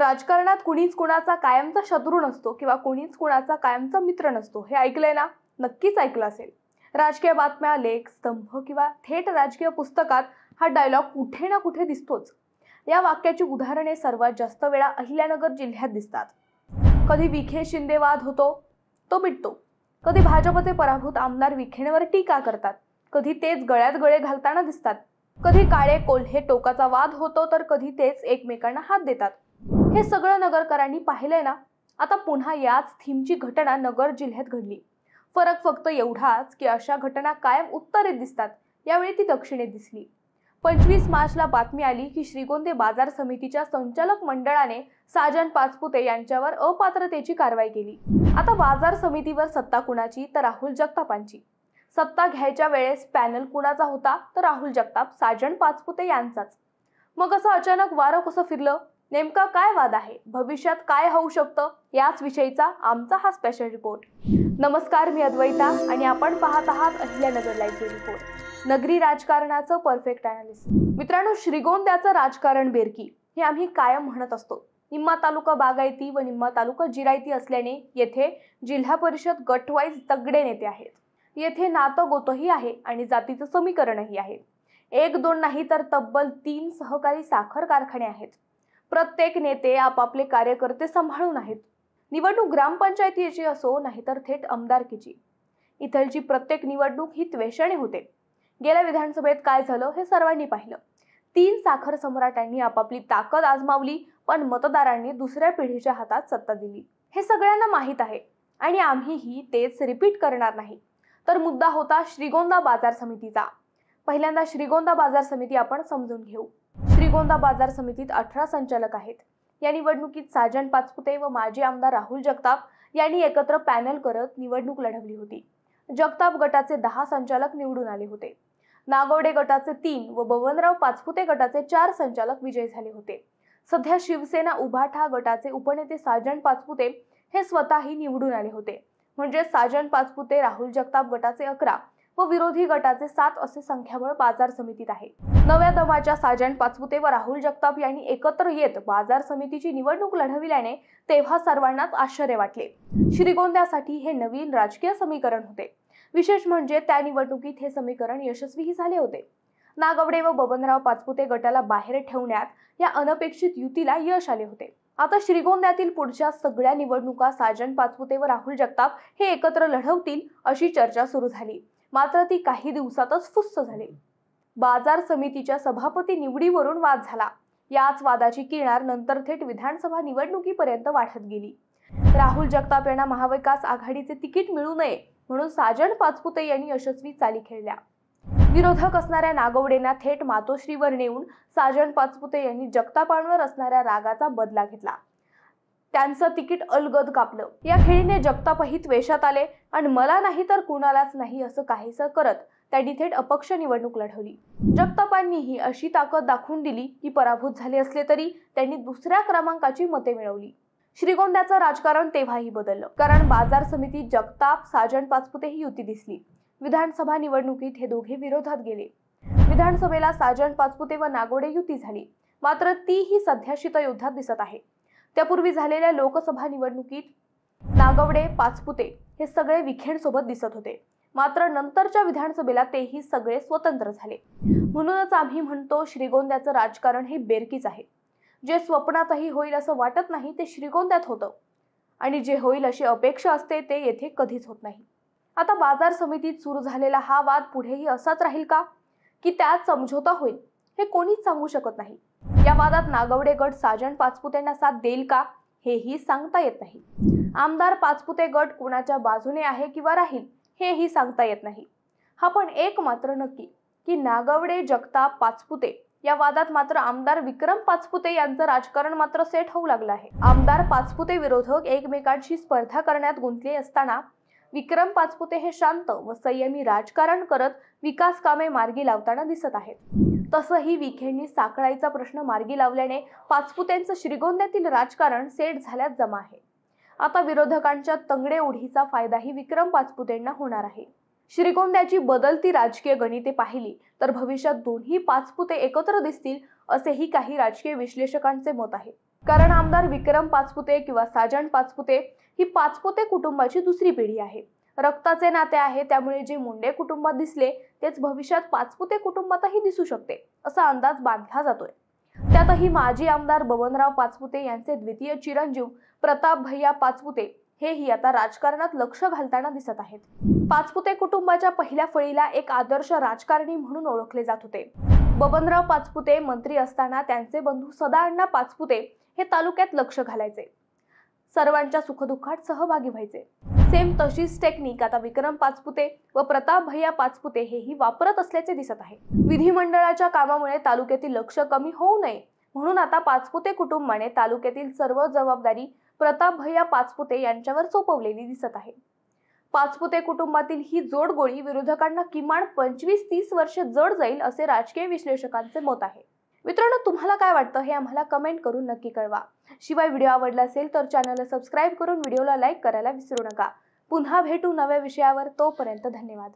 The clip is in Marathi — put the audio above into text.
राजकारणात कुणीच कुणाचा कायमचा शत्रू नसतो किंवा कुणीच कुणाचा कायमचा मित्र नसतो हे ऐकलंय ना? नक्कीच ऐकलं असेल। राजकीय बातम्या, लेख, स्तंभ किंवा थेट राजकीय पुस्तकात हा डायलॉग कुठे ना कुठे दिसतोच। या वाक्याची उदाहरणे सर्वात जास्त वेळा अहिल्यानगर जिल्ह्यात दिसतात। कधी विखे शिंदे वाद होतो तो मिटतो, कधी भाजपचे पराभूत आमदार विखेंवर टीका करतात, कधी तेच गळ्यात गळे घालताना दिसतात, कधी काळे कोल्हे टोकाचा वाद होतो तर कधी तेच एकमेकांना हात देतात। हे सगळं नगरकरांनी पाहिलंय ना? आता पुन्हा याच थीमची घटना नगर जिल्ह्यात घडली। फरक फक्त एवढाच की अशा घटना कायम उत्तरेत दिसतात, यावेळी ती दक्षिणेत दिसली। 25 मार्चला बातमी आली की श्रीगोंदे बाजार समितीच्या संचालक मंडळाने साजन पाचपुते यांच्यावर अपात्रतेची कारवाई केली। आता बाजार समितीवर सत्ता कुणाची? तर राहुल जगतापांची। सत्ता घ्यायच्या वेळेस पॅनल कुणाचा होता? तर राहुल जगताप, साजन पाचपुते यांचाच। मग असं अचानक वारं कसं फिरलं? नेमका काय वाद आहे? भविष्यात काय होऊ शकतं? याच विषयीचा आमचा हा स्पेशल रिपोर्ट। नमस्कार, मी अद्वैता आणि आपण पाहत आहात अहिल्यानगर लाईव्ह रिपोर्ट, नगरी राजकारणाचं परफेक्ट अनालिसिस। मित्रांनो, श्रीगोंद्याचं राजकारण बेरकी हे आम्ही कायम म्हणत असतो। निम्मा तालुका बागायती व निम्मा तालुका जिरायती असल्याने येथे जिल्हा परिषद गटवाईज तगडे नेते आहेत। येथे नातं गोतही आहे आणि जातीचं समीकरणही आहे। 1-2 नाही तर तब्बल 3 सहकारी साखर कारखाने आहेत। प्रत्येक नेते आपापले कार्यकर्ते सांभाळून आहेत। निवडणूक ग्रामपंचायतीची असो नाहीतर थेट आमदारकीची, इथलची प्रत्येक निवडणूक ही त्वेषाने होते। गेल्या विधानसभेत काय झालं हे सर्वांनी पाहिलं। 3 साखर सम्राटांनी आपापली ताकद आजमावली, पण मतदारांनी दुसऱ्या पिढीच्या हातात सत्ता दिली। हे सगळ्यांना माहीत आहे आणि आम्हीही तेच रिपीट करणार नाही। तर मुद्दा होता श्रीगोंदा बाजार समितीचा। पहिल्यांदा श्रीगोंदा बाजार समिती आपण समजून घेऊ। श्रीगोंदा बाजार समितीत 18 संचालक आहेत। या निवडणुकीत साजन पाचपुते व माजी आमदार राहुल जगताप यांनी एकत्र पॅनल करत निवडणूक लढवली होती। जगताप गटाचे 10 संचालक निवडून आले होते। नागवडे गटाचे 3 व बबनराव पाचपुते गटाचे 4 संचालक विजयी झाले होते। सध्या शिवसेना उभाठा गटाचे उपनेते साजन पाचपुते हे स्वतःही निवडून आले होते। म्हणजे साजन पाचपुते, राहुल जगताप गटाचे 11 व विरोधी गटाचे 7 असे संख्याबळ बाजार समितीत आहे। नव्या दमाच्या साजन पाचपुते व राहुल जगताप यांनी एकत्र येत बाजार समितीची निवडणूक लढविल्याने तेव्हा सर्वांनाच आश्चर्य वाटले। श्रीगोंद्यासाठी हे नवीन राजकीय समीकरण होते। विशेष म्हणजे त्या निवडणुकीत हे समीकरण यशस्वीही झाले होते। नागवडे व बबनराव पाचपुते गटाला बाहेर ठेवण्यात या अनपेक्षित युतीला यश आले होते। आता श्रीगोंद्यातील पुढच्या सगळ्या निवडणुका साजन पाचपुते व राहुल जगताप हे एकत्र लढवतील अशी चर्चा सुरू झाली, मात्र ती काही दिवसातच फुस्स झाली। बाजार समितीच्या सभापती निवडीवरून वाद झाला। याच वादाची किनार नंतर थेट विधानसभा निवडणुकीपर्यंत वाढत गेली। राहुल जगताप यांना महाविकास आघाडीचे तिकीट मिळू नये म्हणून साजन पाचपुते यांनी यशस्वी चाली खेळल्या। विरोधक असणाऱ्या नागवडेंना थेट मातोश्रीवर नेऊन साजन पाचपुते यांनी जगतापांवर असणाऱ्या रागाचा बदला घेतला। त्यांचं तिकीट अलगद कापलं। या खेळीने जगतापही त्वेषात आले आणि मला नाही तर कुणालाच नाही असं काहीसं करत त्यांनी थेट अपक्ष निवडणूक लढवली। जगतापांनीही अशी ताकद दाखवून दिली की पराभूत झाले असले तरी त्यांनी दुसऱ्या क्रमांकाची मते मिळवली। श्रीगोंद्याचं राजकारण तेव्हाही बदललं, कारण बाजार समितीत जगताप, साजन पाचपुते ही युती दिसली। विधानसभा निवडणुकीत हे दोघे विरोधात गेले। विधानसभेला साजन पाचपुते व नागवडे युती झाली, मात्र तीही सध्या शीतयुद्धात दिसत आहे। त्यापूर्वी झालेल्या लोकसभा निवडणुकीत नागवडे, पाचपुते हे सगळे विखेंसोबत दिसत होते, मात्र नंतरच्या विधानसभेला तेही सगळे स्वतंत्र झाले। म्हणूनच आम्ही म्हणतो श्रीगोंद्याचं राजकारण हे बेरकीच आहे। जे स्वप्नातही होईल असं वाटत नाही ते श्रीगोंद्यात होतं आणि जे होईल अशी अपेक्षा असते ते येथे कधीच होत नाही। आता बाजार समितीत सुरू झालेला हा वाद पुढेही असाच राहील का, की त्यात समझोता होईल, हे कोणीच सांगू शकत नाही। या वादात नागवडे गट साजन पाचपुतेंना साथ देईल का हेही सांगता येत नाही। आमदार पाचपुते गट कोणाच्या बाजूने आहे किंवा राहील हेही सांगता येत नाही। हा पण एक मात्र नक्की की नागवडे, जगताप, पाचपुते या वादात मात्र आमदार विक्रम पाचपुते यांचं राजकारण मात्र सेट होऊ लागलं आहे। आमदार पाचपुते विरोधक एकमेकांशी स्पर्धा करण्यात गुंतले असताना विक्रम पाचपुते हे शांत व संयमी राजकारण करत विकास कामे मार्गी लावताना दिसत आहेत। तसंही विखेंनी साखळाईचा प्रश्न मार्गी लावल्याने पाचपुतेंचं श्रीगोंद्यातील राजकारण सेट झाल्यात जमा आहे। आता विरोधकांच्या तंगडे उडीचा फायदाही विक्रम पाचपुतेंना होणार आहे। श्रीगोंद्याची बदलती राजकीय गणिते पाहिली तर भविष्यात दोन्ही पाचपुते एकत्र दिसतील असेही काही राजकीय विश्लेषकांचे मत आहे। कारण आमदार विक्रम पाचपुते किंवा साजन पाचपुते ही पाचपुते कुटुंबाची दुसरी पिढी आहे. रक्ताचे नाते आहे, त्यामुळे जे मुंडे कुटुंबात दिसले तेच भविष्यात पाचपुते कुटुंबातही दिसू शकते असा अंदाज बांधला जातोय. त्यातही माजी आमदार बबनराव पाचपुते यांचे द्वितीय चिरंजीव प्रताप भैया पाचपुते हेही आता राजकारणात लक्ष घालताना दिसत आहेत. पाचपुते कुटुंबाच्या पहिल्या फळीला एक आदर्श राजकारणी म्हणून ओळखले जात होते. बबनराव पाचपुते मंत्री असताना त्यांचे बंधू सदाअण्णा पाचपुते हे तालुक्यात लक्ष घालायचे, सर्वांच्या सुखदुःखात सहभागी व्हायचे. सेम तशीच टेक्निक आता विक्रम पाचपुते व प्रताप भैया पाचपुते हेही वापरत असल्याचे दिसत आहे. विधिमंडळाच्या कामामुळे तालुक्यातील लक्ष कमी होऊ नये म्हणून आता पाचपुते कुटुंबाने तालुक्यातील सर्व जबाबदारी प्रताप भैया पाचपुते यांच्यावर सोपवलेली दिसत आहे. पाचपुते कुटुंबातील ही जोडगोळी विरोधकांना किमान 25-30 वर्ष जड जाईल असे राजकीय विश्लेषकांचे मत आहे. मित्रांनो, तुम्हाला काय वाटतं हे आम्हाला कमेंट करून नक्की कळवा. शिवाय व्हिडिओ आवडला असेल तर चॅनलला सबस्क्राईब करून व्हिडिओला लाईक करायला विसरू नका. पुन्हा भेटू नव्या विषयावर. तोपर्यंत धन्यवाद.